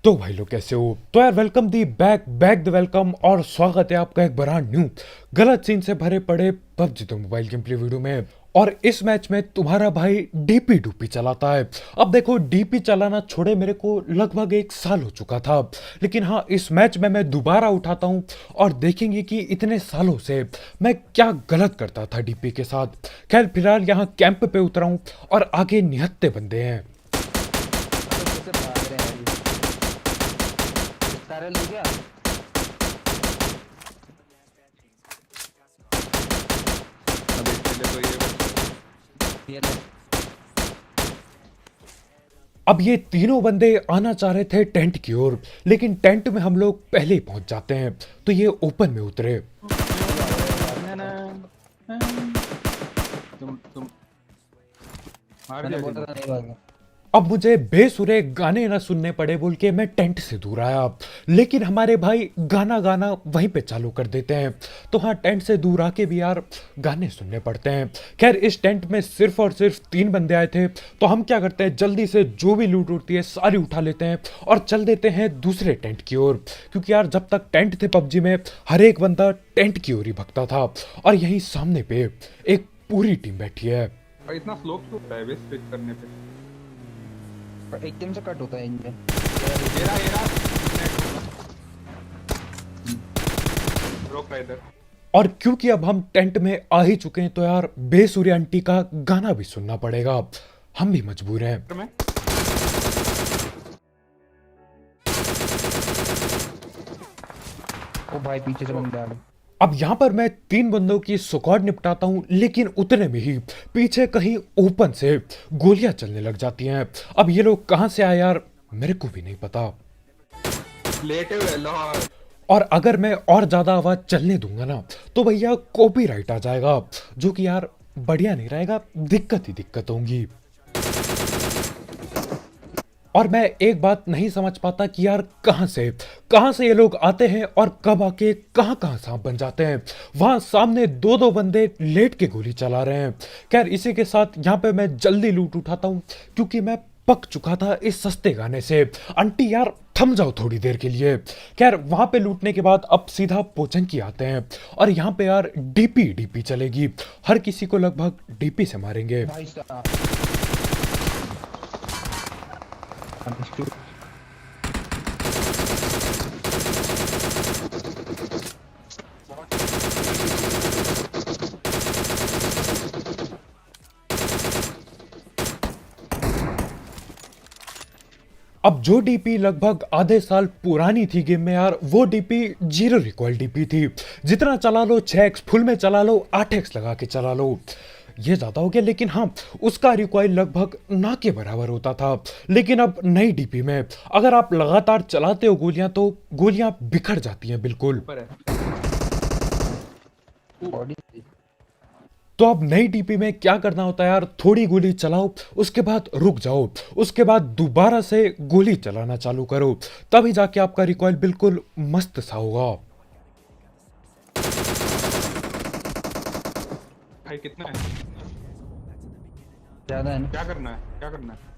तो भाई लोग कैसे हो। तो यार welcome the back back the welcome और स्वागत है आपका एक ब्रांड न्यू गलत सीन से भरे पड़े पबजी तो मोबाइल गेम प्ले वीडियो में। और इस मैच में तुम्हारा भाई डीपी डूपी चलाता है। अब देखो डीपी चलाना छोड़े मेरे को लगभग 1 साल हो चुका था, लेकिन हाँ इस मैच में मैं दोबारा उठाता हूँ और देखेंगे कि इतने सालों से मैं क्या गलत करता था डीपी के साथ। खैर फिलहाल यहाँ कैंप पे उतरा हूँ और आगे निहत्ते बंदे हैं। अबे कैसे भाग रहे हैं ये सारे लोग क्या। अब इसके लिए तो ये ये ले अब ये तीनों बंदे आना चाह रहे थे टेंट की ओर, लेकिन टेंट में हम लोग पहले ही पहुंच जाते हैं तो ये ओपन में उतरे। ना ना तुम मार मैंने दिया बोला किसी था नहीं भागना। अब मुझे बेसुरे गाने ना सुनने पड़े बोल के मैं टेंट से दूर आया, लेकिन हमारे भाई गाना गाना वहीं पे चालू कर देते हैं। तो हाँ टेंट से दूर आके भी यार गाने सुनने पड़ते हैं। खैर इस टेंट में सिर्फ और सिर्फ 3 बंदे आए थे, तो हम क्या करते हैं जल्दी से जो भी लूट उठती है सारी उठा लेते हैं और चल देते हैं दूसरे टेंट की ओर। क्योंकि यार जब तक टेंट थे पबजी में हर एक बंदा टेंट की ओर ही भगता था। और यहीं सामने पे एक पूरी टीम बैठी है। और इतना स्लो क्यों होता है वे स्विच करने पे। पर एकदम से कट होता है इंजन। ये रहा रोक रहा इधर। और क्योंकि अब हम टेंट में आ ही चुके हैं तो यार बेसुरी आंटी का गाना भी सुनना पड़ेगा, हम भी मजबूर हैं। मैं ओ भाई पीछे से बंदे आ गए। अब यहाँ पर मैं 3 बंदों की स्क्वाड निपटाता हूँ, लेकिन उतने में ही पीछे कहीं ओपन से गोलियां चलने लग जाती हैं। अब ये लोग कहाँ से आए यार मेरे को भी नहीं पता। लेटे हुए लाहौर। और अगर मैं और ज्यादा आवाज चलने दूंगा ना तो भैया कॉपीराइट आ जाएगा, जो कि यार बढ़िया नहीं रहेगा, दिक्कत ही दिक्कत होंगी। और मैं एक बात नहीं समझ पाता कि यार कहां से ये लोग आते हैं और कब आके कहां कहां सांप बन जाते हैं। वहां सामने दो दो बंदे लेट के गोली चला रहे हैं। खैर इसी के साथ यहां पे मैं जल्दी लूट उठाता हूं, क्योंकि मैं पक चुका था इस सस्ते गाने से। आंटी यार थम जाओ थोड़ी देर के लिए। खैर वहां पे लूटने के बाद अब सीधा पोचन की आते हैं और यहाँ पे यार डीपी डीपी चलेगी। हर किसी को लगभग डीपी से मारेंगे। भाई साहब अंडरस्टूड। अब जो डीपी लगभग आधे साल पुरानी थी गेम में यार, वो डीपी जीरो रिकॉइल डीपी थी। जितना चला लो 6x फुल में चला लो, 8x लगा के चला लो, ये ज्यादा हो गया, लेकिन हाँ उसका रिकॉइल लगभग ना के बराबर होता था। लेकिन अब नई डीपी में अगर आप लगातार चलाते हो गोलियां तो गोलियां बिखर जाती हैं बिल्कुल। ऊपर है। बॉडी तो अब नई डीपी में क्या करना होता है यार, थोड़ी गोली चलाओ, उसके बाद रुक जाओ, उसके बाद दोबारा से गोली चलाना चालू करो, तभी जाके आपका रिकॉइल बिल्कुल मस्त सा होगा। भाई कितना है। ज्यादा है ना। क्या करना है क्या करना है।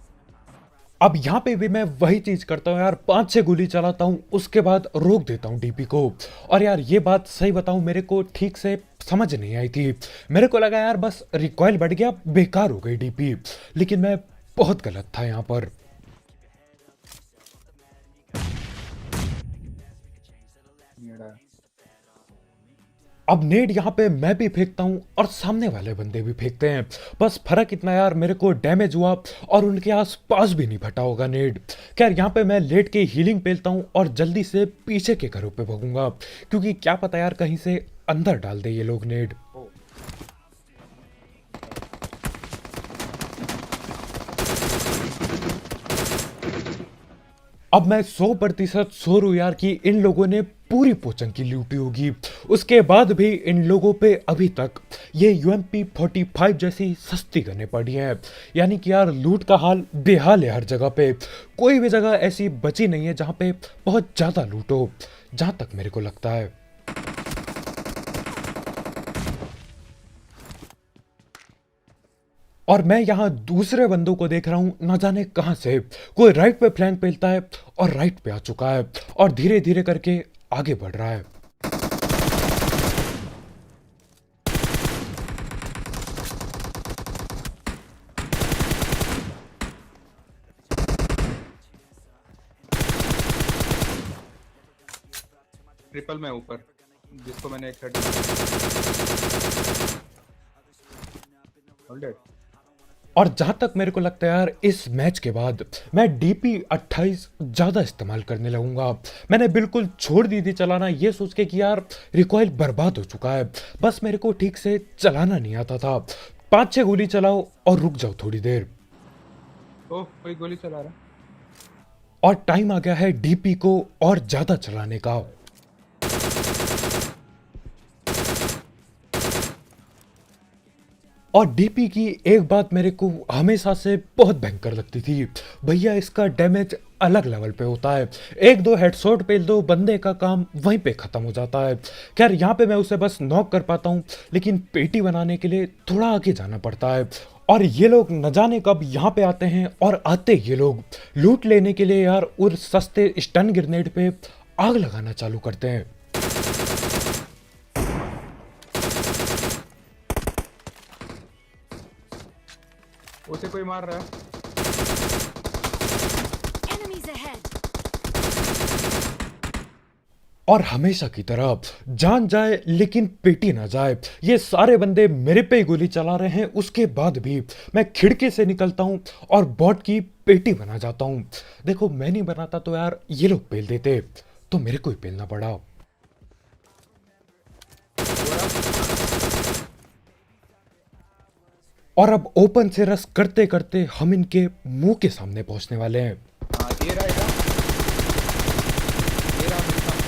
अब यहाँ पे भी मैं वही चीज करता हूँ यार, 5-6 गोली चलाता हूँ उसके बाद रोक देता हूँ डीपी को। और यार ये बात सही बताऊँ मेरे को ठीक से समझ नहीं आई थी। मेरे को लगा यार बस रिकॉइल बढ़ गया, बेकार हो गई डीपी, लेकिन मैं बहुत गलत था यहाँ पर। मेरा अब नेड यहाँ पे मैं भी फेंकता हूँ और सामने वाले बंदे भी फेंकते हैं, बस फर्क इतना यार मेरे को डैमेज हुआ और उनके आस पास भी नहीं फटा होगा नेड। खैर यहाँ पे मैं लेट के हीलिंग पेलता हूँ और जल्दी से पीछे के घरों पे भगूंगा, क्योंकि क्या पता यार कहीं से अंदर डाल दे ये लोग नेड। ओ अब मैं 100% श्योर हूं यार कि इन लोगों ने पूरी पोचन की लूटी होगी। उसके बाद भी इन लोगों पे अभी तक ये UMP-45 जैसी सस्ती गनें पड़ी हैं। यानी कि यार लूट का हाल बेहाल है हर जगह पे। कोई भी जगह ऐसी बची नहीं है जहां पे बहुत ज्यादा लूट हो, जहां तक मेरे को लगता है। और मैं यहाँ दूसरे बंदों को देख रहा हूँ, ना जाने कहाँ से कोई राइट पे फ्लैंक पेलता है और राइट पे आ चुका है और धीरे धीरे करके आगे बढ़ रहा है। ट्रिपल में ऊपर, जिसको मैंने एक हेड होल्ड इट। और जहां तक मेरे को लगता है यार, इस मैच के बाद मैं DP28 ज़्यादा इस्तेमाल करने लगूंगा। मैंने बिल्कुल छोड़ दी थी चलाना, ये सोच के कि यार रिकॉइल बर्बाद हो चुका है, बस मेरे को ठीक से चलाना नहीं आता था। 5-6 गोली चलाओ और रुक जाओ थोड़ी देर, ओह कोई गोली चला रहा है। और टाइम आ गया है DP को और ज़्यादा चलाने का। और DP की एक बात मेरे को हमेशा से बहुत भयंकर लगती थी, भैया इसका डैमेज अलग लेवल पे होता है। एक दो हेडशॉट पेल दो, बंदे का काम वहीं पे खत्म हो जाता है। खैर यहाँ पे मैं उसे बस नॉक कर पाता हूँ, लेकिन पेटी बनाने के लिए थोड़ा आगे जाना पड़ता है। और ये लोग न जाने कब यहाँ पे आते हैं, और आते ये लोग लूट लेने के लिए यार उस सस्ते स्टन ग्रेनेड पे आग लगाना चालू करते हैं। उसे कोई मार रहा है। Enemies ahead! और हमेशा की तरह जान जाए लेकिन पेटी ना जाए, ये सारे बंदे मेरे पे ही गोली चला रहे हैं, उसके बाद भी मैं खिड़की से निकलता हूं और बॉट की पेटी बना जाता हूं। देखो मैं नहीं बनाता तो यार ये लोग पेल देते, तो मेरे को ही पेलना पड़ा। और अब ओपन से रस करते करते हम इनके मुंह के सामने पहुंचने वाले हैं। हाँ ये रहेगा, ये रहा मेरे सामने।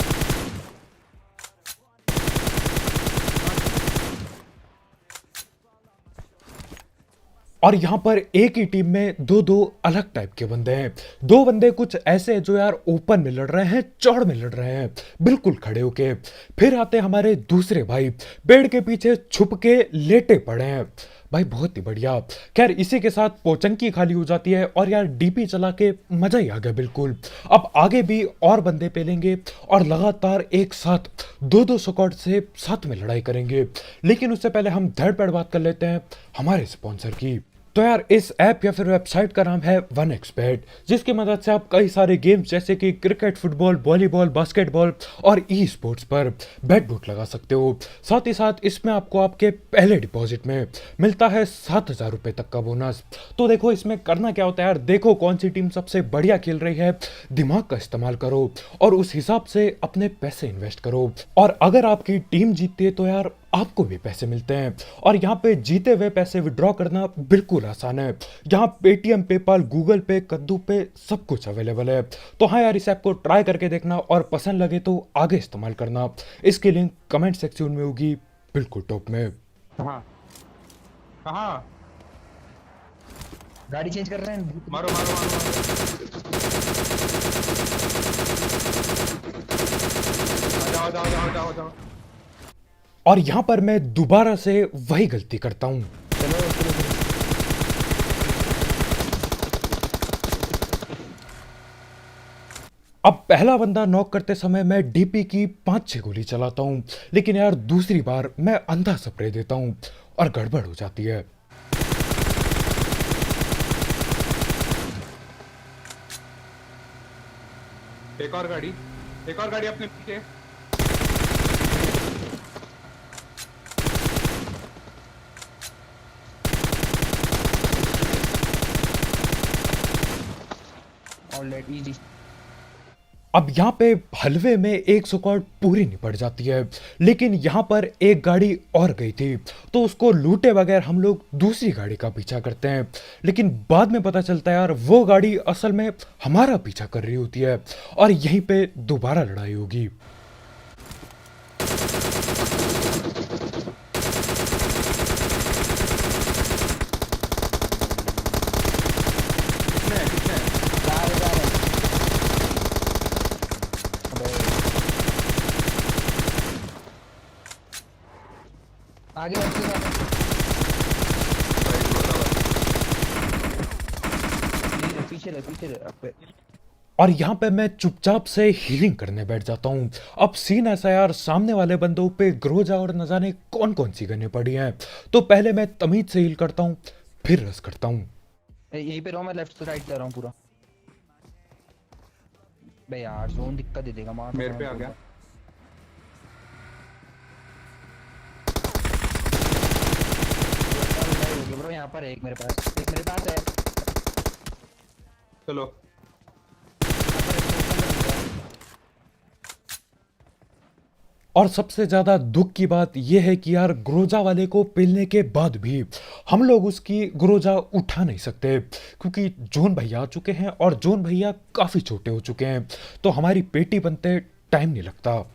और यहाँ पर एक ही टीम में दो दो अलग टाइप के बंदे हैं। दो बंदे कुछ ऐसे हैं जो यार ओपन में लड़ रहे हैं, चौड़ में लड़ रहे हैं बिल्कुल खड़े होके। फिर आते हमारे दूसरे भाई, पेड़ के पीछे छुप के लेटे पड़े हैं। भाई बहुत ही बढ़िया। खैर इसी के साथ पोचंकी खाली हो जाती है और यार DP चला के मजा ही आ गया बिल्कुल। अब आगे भी और बंदे पेलेंगे और लगातार एक साथ दो दो स्क्वाड से साथ में लड़ाई करेंगे। लेकिन उससे पहले हम धड़ पैड़ बात कर लेते हैं हमारे स्पॉन्सर की। तो यार इस ऐप या फिर वेबसाइट का नाम है 1xBet, जिसकी मदद से आप कई सारे गेम्स जैसे कि क्रिकेट, फुटबॉल, वॉलीबॉल, बास्केटबॉल और ई स्पोर्ट्स पर बेट बुट लगा सकते हो। साथ ही साथ इसमें आपको आपके पहले डिपॉजिट में मिलता है 7,000 रुपये तक का बोनस। तो देखो इसमें करना क्या होता है यार, देखो कौन सी टीम सबसे बढ़िया खेल रही है, दिमाग का इस्तेमाल करो और उस हिसाब से अपने पैसे इन्वेस्ट करो। और अगर आपकी टीम जीतती है तो यार आपको भी पैसे मिलते हैं। और यहाँ पे जीते हुए पैसे विड्रॉ करना बिल्कुल आसान है। यहाँ पेटीएम, पेपाल, गूगल पे, कद्दू पे सब कुछ अवेलेबल है। तो हाँ यार इस ऐप को ट्राई करके देखना और पसंद लगे तो आगे इस्तेमाल करना। इसकी लिंक कमेंट सेक्शन में होगी बिल्कुल टॉप में। कहाँ कहाँ? गाड़ी चेंज कर रहे हैं। मारो मारो मारो मारो। आ जाओ जाओ जाओ जाओ जाओ। और यहाँ पर मैं दोबारा से वही गलती करता हूँ। चलो चलो चलो। अब पहला बंदा नॉक करते समय मैं DP की 5-6 गोली चलाता हूँ, लेकिन यार दूसरी बार मैं अंधा स्प्रे देता हूँ और गड़बड़ हो जाती है। एक और गाड़ी अपने पीछे। Already easy. अब यहाँ पे हलवे में एक स्क्वाड पूरी निपट जाती है, लेकिन यहाँ पर एक गाड़ी और गई थी, तो उसको लूटे बगैर हम लोग दूसरी गाड़ी का पीछा करते हैं। लेकिन बाद में पता चलता है यार वो गाड़ी असल में हमारा पीछा कर रही होती है और यहीं पे दोबारा लड़ाई होगी। कितने जा रहे हैं। अबे आगे बढ़ते हैं। पे। और यहाँ पे मैं चुपचाप से हीलिंग करने बैठ जाता हूँ। अब सीन ऐसा है यार, सामने वाले बंदों पे ग्रोजा और न जाने कौन कौन सी गनें पड़ी हैं। तो पहले मैं तमीज से हील करता हूँ, फिर रस करता हूँ। यहीं पे रहो, मैं लेफ्ट से राइट जा रहा हूँ पूरा। बे यार जोन दिक्कत दे देगा, मार मेरे पे आ गया। ब्रो यहाँ पर है एक मेरे पास है। चलो और सबसे ज्यादा दुख की बात यह है कि यार ग्रोजा वाले को पिलने के बाद भी हम लोग उसकी ग्रोजा उठा नहीं सकते, क्योंकि जोन भैया आ चुके हैं और जोन भैया काफी छोटे हो चुके हैं, तो हमारी पेटी बनते टाइम नहीं लगता।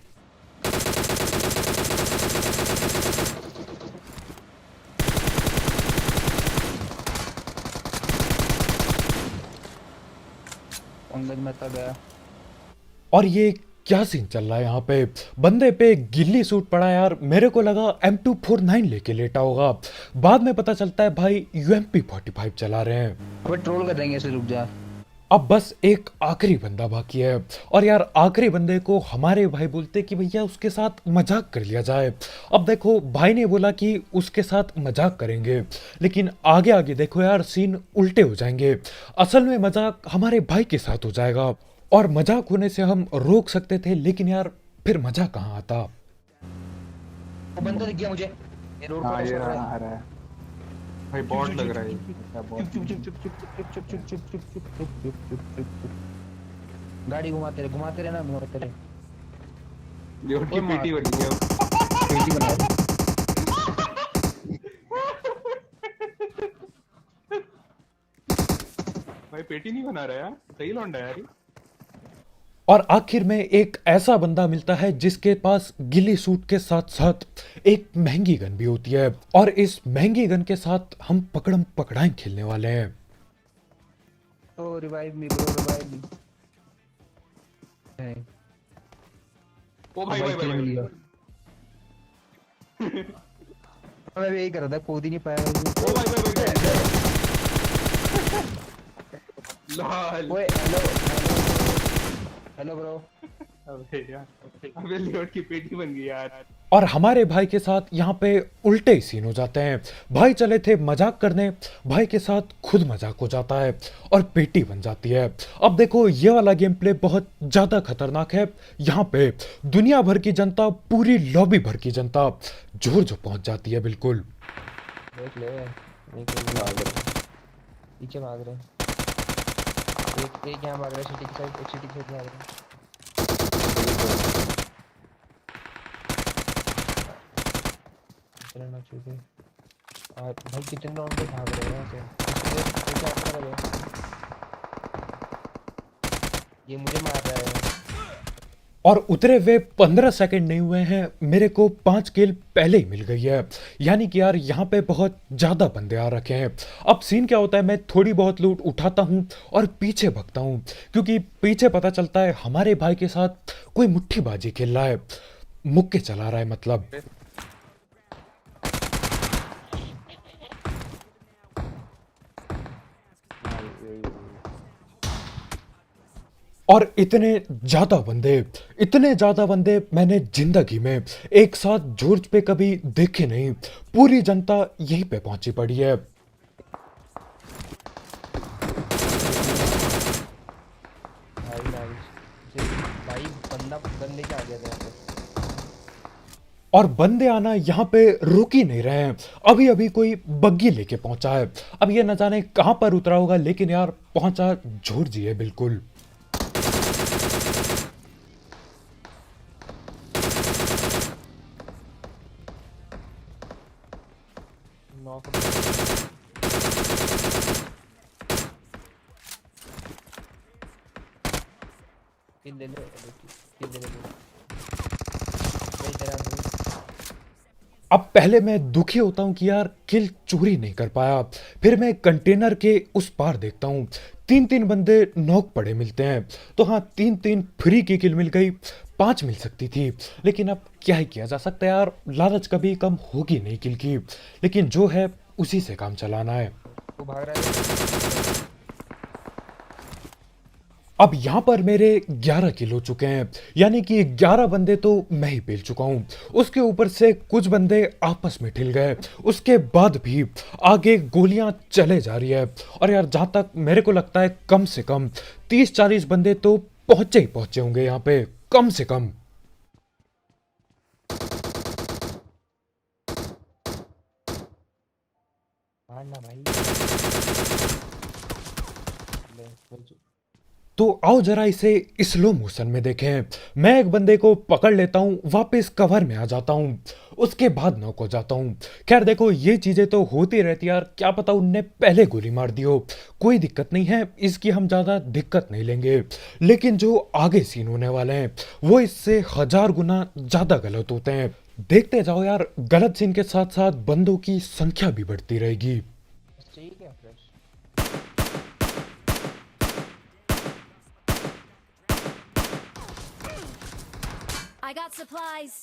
अंगद में तक गया। और ये क्या सीन चल रहा है यहाँ पे, बंदे पे गिल्ली सूट पड़ा है यार। मेरे को लगा M249 लेके लेटा होगा, बाद में पता चलता है भाई UMP45 चला रहे हैं। अबे ट्रोल कर देंगे ऐसे, रुक जा। अब बस एक आखिरी बंदा बाकी है, और यार आखिरी बंदे को हमारे भाई बोलते कि भैया उसके साथ मजाक कर लिया जाए। अब देखो भाई ने बोला कि उसके साथ मजाक करेंगे, लेकिन आगे आगे देखो यार सीन उल्टे हो जाएंगे। असल में मजाक हमारे भाई के साथ हो जाएगा, और मजाक होने से हम रोक सकते थे, लेकिन यार फिर मजा कहाँ आता। वो बंदा दिख गया मुझे, ये रोड हाँ क्रॉस ये कर रहा आ है। रहा है भाई, बॉट लग रहा है ये। क्या बॉट? चुप चुप चुप चुप चुप चुप चुप चुप चुप चुप चुप चुप चुप चुप चुप। गाड़ी घुमाते रहे ना, घुमाते रहे। ये उनकी पीटी बनी है। पेटी बना रहे। भाई पेटी नहीं बना रहा यार, सही लौंडा है यार ये। और आखिर में एक ऐसा बंदा मिलता है जिसके पास गिल्ली सूट के साथ साथ एक महंगी गन भी होती है, और इस महंगी गन के साथ हम पकड़म पकड़ाई खेलने वाले हैं। Oh revive me bro, revive me. ओ भाई भाई भाई, भाई। मैं भी यही कर रहा था, कूद ही नहीं पाया। ओ भाई भाई भाई, लाल। ओए हेलो ब्रो। अबे यार, अबे लियोट की पेटी बन गई यार। और हमारे भाई के साथ यहाँ पे उल्टे सीन हो जाते हैं। भाई चले थे मजाक करने, भाई के साथ खुद मजाक हो जाता है और पेटी बन जाती है। अब देखो ये वाला गेम प्ले बहुत ज्यादा खतरनाक है। यहाँ पे दुनिया भर की जनता, पूरी लॉबी भर की जनता जोर जो पहुंच जाती है बिल्कुल। देख ले, पीछे भाग रहे। एक यहाँ भाग रहा है सिटी की साइड, एक सिटी की साइड भाग रहा है। चलना चाहिए। और भाई कितने राउंड पे भाग रहे हैं यहाँ से। ये मुझे मार रहा है। और उतरे हुए 15 सेकंड नहीं हुए हैं, मेरे को 5 किल पहले ही मिल गई है। यानी कि यार यहाँ पे बहुत ज़्यादा बंदे आ रखे हैं। अब सीन क्या होता है, मैं थोड़ी बहुत लूट उठाता हूँ और पीछे भगता हूँ, क्योंकि पीछे पता चलता है हमारे भाई के साथ कोई मुट्ठीबाजी खेल रहा है, मुक्के चला रहा है मतलब। और इतने ज्यादा बंदे मैंने जिंदगी में एक साथ जॉर्ज पे कभी देखे नहीं। पूरी जनता यहीं पे पहुंची पड़ी है। भाई बंदा गन लेके आ गया था यहाँ पे। और बंदे आना यहाँ पे रुक ही नहीं रहे हैं। अभी अभी कोई बग्गी लेके पहुंचा है, अब ये न जाने कहां पर उतरा होगा, लेकिन यार पहुंचा जॉर्ज ही है बिल्कुल। नॉक किल ले ले, किल ले ले। भाई तेरा अब पहले मैं दुखी होता हूं कि यार किल चोरी नहीं कर पाया, फिर मैं कंटेनर के उस पार देखता हूं 3-3 बंदे नॉक पड़े मिलते हैं। तो हाँ, 3-3 फ्री की किल मिल गई, 5 मिल सकती थी, लेकिन अब क्या ही किया जा सकता है यार, लालच कभी कम होगी नहीं किल की, लेकिन जो है उसी से काम चलाना है। वो भाग रहा है। अब यहाँ पर मेरे 11 किल हो चुके हैं, यानी कि 11 बंदे तो मैं ही पेल चुका हूँ। उसके ऊपर से कुछ बंदे आपस में ठिल गए, उसके बाद भी आगे गोलियां चले जा रही है। और यार जहाँ तक मेरे को लगता है कम से कम 30-40 बंदे तो पहुंचे ही पहुंचे होंगे यहाँ पे, कम से कम। मारना भाई। ले, ले, तो आओ जरा इसे स्लो मोशन में देखें। मैं एक बंदे को पकड़ लेता हूँ, वापस कवर में आ जाता हूँ, उसके बाद नॉक हो जाता हूँ। खैर देखो ये चीजें तो होती रहती यार, क्या पता उनने पहले गोली मार दी हो, कोई दिक्कत नहीं है, इसकी हम ज्यादा दिक्कत नहीं लेंगे। लेकिन जो आगे सीन होने वाले हैं वो इससे 1000 गुना ज्यादा गलत होते हैं। देखते जाओ यार, गलत सीन के साथ साथ बंदों की संख्या भी बढ़ती रहेगी। चाहिए क्या फ्रेश? I got supplies.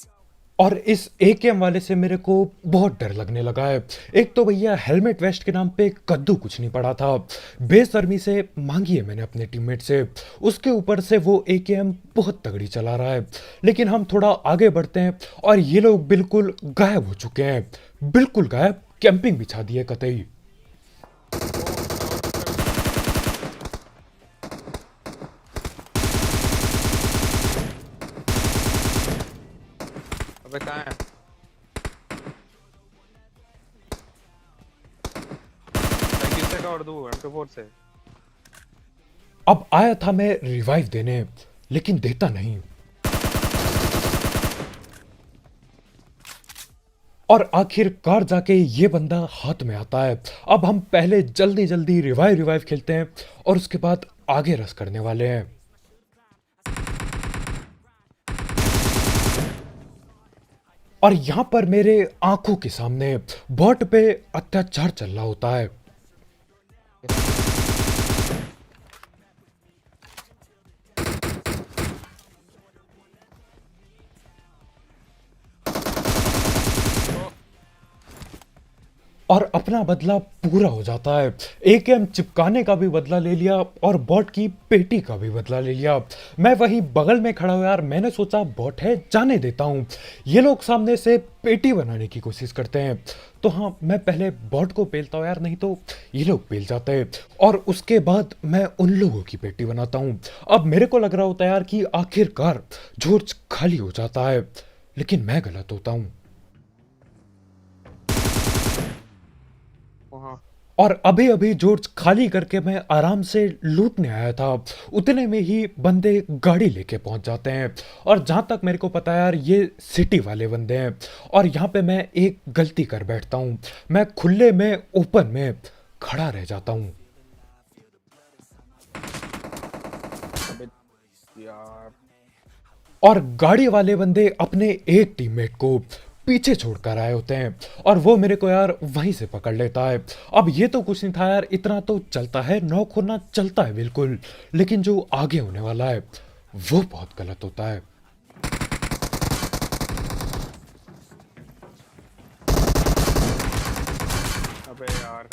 और इस एकेएम वाले से मेरे को बहुत डर लगने लगा है। एक तो भैया हेलमेट वेस्ट के नाम पे कद्दू कुछ नहीं पड़ा था, बेशर्मी से मांगी है मैंने अपने टीममेट से, उसके ऊपर से वो एकेएम बहुत तगड़ी चला रहा है। लेकिन हम थोड़ा आगे बढ़ते हैं और ये लोग बिल्कुल गायब हो चुके हैं, बिल्कुल गायब, कैंपिंग बिछा दी है कतई। अबे कहाँ है? मैं किससे कवर दूँ? M24 से। अब आया था मैं रिवाइव देने, लेकिन देता नहीं। और आखिरकार जाके ये बंदा हाथ में आता है। अब हम पहले जल्दी जल्दी रिवाइव खेलते हैं और उसके बाद आगे रस करने वाले हैं। और यहां पर मेरे आंखों के सामने बॉट पे अत्याचार चल रहा होता है। और अपना बदला पूरा हो जाता है। एकेएम चिपकाने का भी बदला ले लिया और बॉट की पेटी का भी बदला ले लिया। मैं वहीं बगल में खड़ा हूं यार, मैंने सोचा बॉट है जाने देता हूं। ये लोग सामने से पेटी बनाने की कोशिश करते हैं, तो हाँ मैं पहले बॉट को पेलता हूँ यार, नहीं तो ये लोग पेल जाते हैं। और उसके बाद मैं उन लोगों की पेटी बनाता हूँ। अब मेरे को लग रहा होता है यार कि आखिरकार जॉर्ज खाली हो जाता है, लेकिन मैं गलत होता हूँ। वहाँ और अभी अभी जॉर्ज खाली करके मैं आराम से लूटने आया था, उतने में ही बंदे गाड़ी लेके पहुंच जाते हैं। और जहां तक मेरे को पता है यार ये सिटी वाले बंदे हैं। और यहाँ पे मैं एक गलती कर बैठता हूँ, मैं खुले में ओपन में खड़ा रह जाता हूँ। अबे यार और गाड़ी वाले बंदे अपने एक टीममेट को पीछे छोड़कर आए होते हैं और वो मेरे को यार वहीं से पकड़ लेता है। अब ये तो कुछ नहीं था यार, इतना तो चलता है, नॉक होना चलता है बिल्कुल, लेकिन जो आगे होने वाला है वो बहुत गलत होता है। अबे यार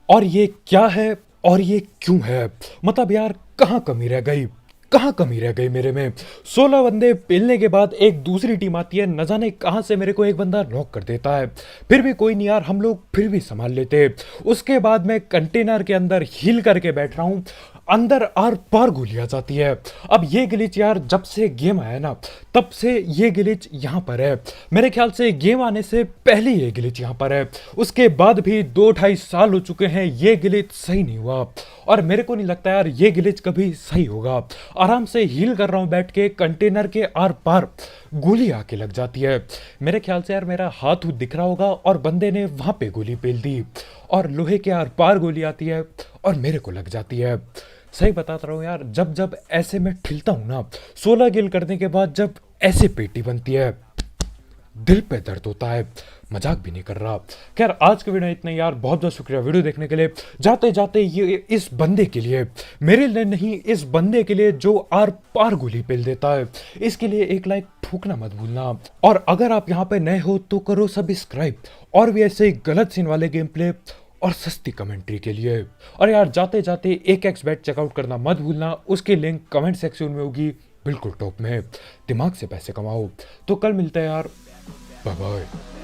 और ये क्या है और ये क्यों है, मतलब यार कहाँ कमी रह गई, कहाँ कमी रह गई मेरे में। 16 बंदे पेलने के बाद एक दूसरी टीम आती है, न जाने कहाँ से मेरे को एक बंदा नॉक कर देता है। फिर भी कोई नहीं यार, हम लोग फिर भी संभाल लेते। उसके बाद मैं कंटेनर के अंदर हील करके बैठ रहा हूँ, अंदर आर पार गोली आ जाती है। अब ये ग्लिच यार जब से गेम आया ना तब से ये ग्लिच यहाँ पर है। मेरे ख्याल से गेम आने से पहले ये ग्लिच यहाँ पर है, उसके बाद भी 2-2.5 साल हो चुके हैं, ये ग्लिच सही नहीं हुआ। और मेरे को नहीं लगता यार ये ग्लिच कभी सही होगा। आराम से हील कर रहा हूँ बैठ के, कंटेनर के आर पार गोली आके लग जाती है। मेरे ख्याल से यार मेरा हाथ दिख रहा होगा और बंदे ने वहां पे गोली पेल दी और लोहे के आर पार गोली आती है और मेरे को लग जाती है। सही बताता रहा हूँ यार, जब जब ऐसे मैं ठिलता हूँ ना, 16 किल करने के बाद जब ऐसे पेटी बनती है, दिल पे दर्द होता है, मजाक भी नहीं कर रहा। खैर आज के वीडियो इतना यार, बहुत बहुत शुक्रिया वीडियो देखने के लिए। जाते जाते ये इस बंदे के लिए, मेरे लिए नहीं, इस बंदे के लिए जो आर पार गोली पेल देता है, इसके लिए एक लाइक ठोकना मत भूलना। और अगर आप यहाँ पे नए हो तो करो सब्सक्राइब, और भी ऐसे गलत सीन वाले गेम प्ले और सस्ती कमेंट्री के लिए। और यार जाते जाते एक एक्स बेट चेकआउट करना मत भूलना, उसकी लिंक कमेंट सेक्शन में होगी बिल्कुल टॉप में। दिमाग से पैसे कमाओ। तो कल मिलते हैं यार, बाय बाय।